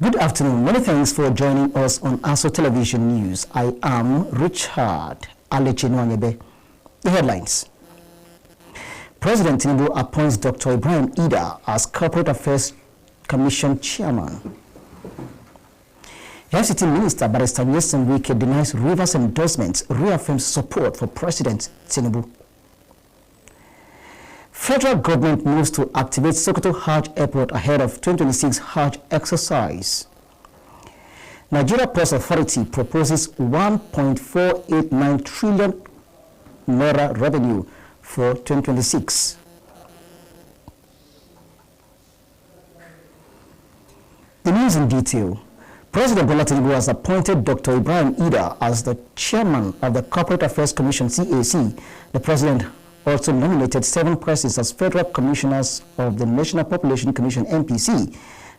Good afternoon. Many thanks for joining us on ASO Television News. I am Richard Alechinwanyebe. The headlines. President Tinubu appoints Dr. Ibrahim Ida as Corporate Affairs Commission Chairman. FCT Minister Barrister Nyesom Wike denies Rivers endorsements, reaffirms support for President Tinubu. Federal government moves to activate Sokoto Hajj Airport ahead of 2026 Hajj exercise. Nigeria Ports Authority proposes 1.489 trillion naira revenue for 2026. The news in detail. President Bola Tinubu has appointed Dr. Ibrahim Ida as the chairman of the Corporate Affairs Commission (CAC). The president also nominated 7 persons as federal commissioners of the National Population Commission (NPC).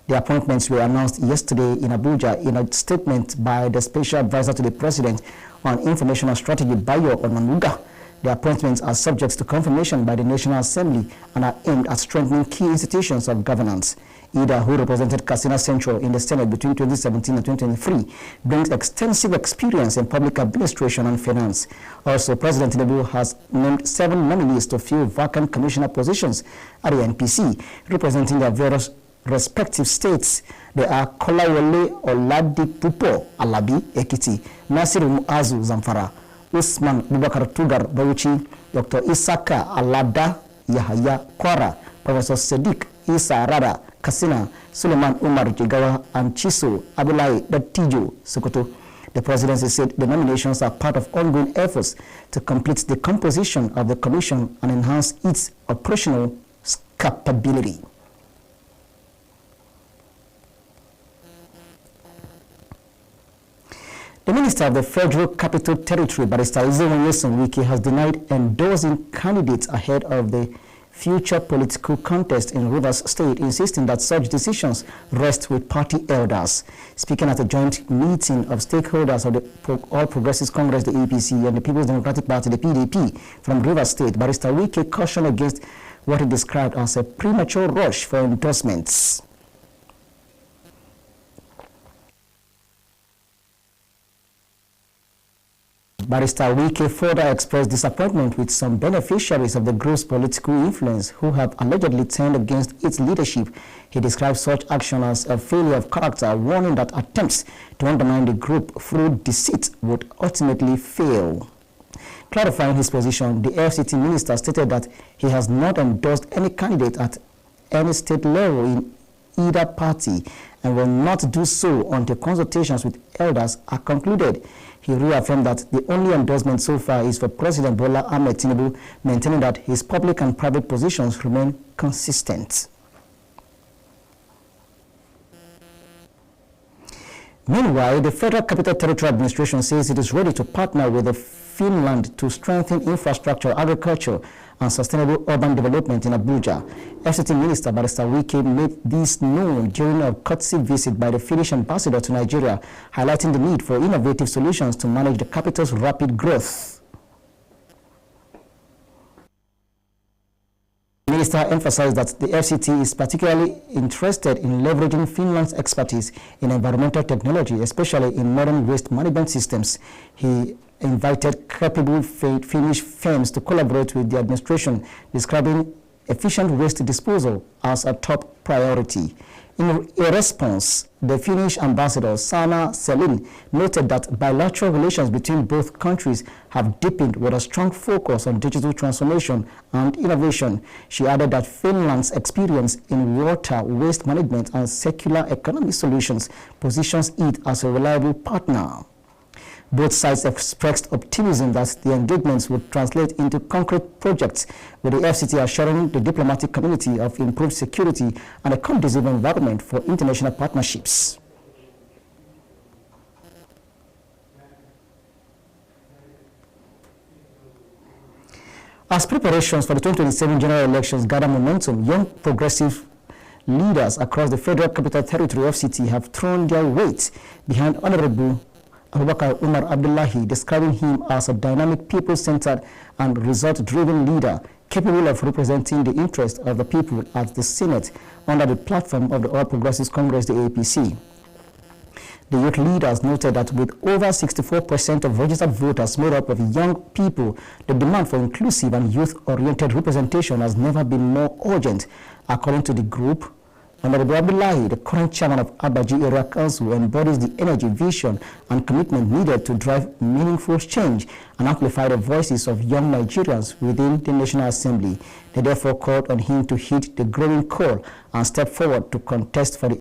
The appointments were announced yesterday in Abuja in a statement by the Special Advisor to the President on Information and Strategy, Bayo Onanuga. The appointments are subject to confirmation by the National Assembly and are aimed at strengthening key institutions of governance. Ida, who represented Katsina Central in the Senate between 2017 and 2023, brings extensive experience in public administration and finance. Also, President Tinubu has named 7 nominees to fill vacant commissioner positions at the NPC, representing their various respective states. They are Kolawole Oladipupo Alabi Ekiti, Nasiru Muazu Zamfara, Usman Bubakar Tugar Bauchi, Dr. Isaka Alada Yahaya Kwara, Professor Sadiq Isa Rada Katsina, Suleiman Umar Jigawa, and Chiso Abdullahi Datijo Sokoto. The presidency said the nominations are part of ongoing efforts to complete the composition of the commission and enhance its operational capability. The Minister of the Federal Capital Territory, Barrister Nyesom Wike, has denied endorsing candidates ahead of the future political contest in Rivers State, insisting that such decisions rest with party elders. Speaking at a joint meeting of stakeholders of the All Progressives Congress, the APC, and the People's Democratic Party, the PDP, from Rivers State, Barrister Wike cautioned against what he described as a premature rush for endorsements. Barrister Wike further expressed disappointment with some beneficiaries of the group's political influence who have allegedly turned against its leadership. He described such action as a failure of character, warning that attempts to undermine the group through deceit would ultimately fail. Clarifying his position, the FCT minister stated that he has not endorsed any candidate at any state level in either party and will not do so until consultations with elders are concluded. He reaffirmed that the only endorsement so far is for President Bola Ahmed Tinubu, maintaining that his public and private positions remain consistent. Meanwhile, the Federal Capital Territory Administration says it is ready to partner with Finland to strengthen infrastructure, agriculture, and sustainable urban development in Abuja. FCT Minister Barrister Wike made this known during a courtesy visit by the Finnish ambassador to Nigeria, highlighting the need for innovative solutions to manage the capital's rapid growth. The minister emphasized that the FCT is particularly interested in leveraging Finland's expertise in environmental technology, especially in modern waste management systems. He invited capable Finnish firms to collaborate with the administration, describing efficient waste disposal as a top priority. In a response, the Finnish ambassador, Sana Selin, noted that bilateral relations between both countries have deepened with a strong focus on digital transformation and innovation. She added that Finland's experience in water, waste management, and circular economy solutions positions it as a reliable partner. Both sides expressed optimism that the engagements would translate into concrete projects, with the FCT assuring the diplomatic community of improved security and a conducive environment for international partnerships. As preparations for the 2027 general elections gather momentum, young progressive leaders across the Federal Capital Territory FCT have thrown their weight behind Honorable Abubakar Umar Abdullahi, describing him as a dynamic, people-centered and result-driven leader capable of representing the interests of the people at the Senate under the platform of the All Progressives Congress, the APC. The youth leaders noted that with over 64% of registered voters made up of young people, the demand for inclusive and youth-oriented representation has never been more urgent. According to the group, Honorable Abdullahi, the current chairman of Abaji Area Council, embodies the energy, vision, and commitment needed to drive meaningful change and amplify the voices of young Nigerians within the National Assembly. They therefore called on him to heed the growing call and step forward to contest for the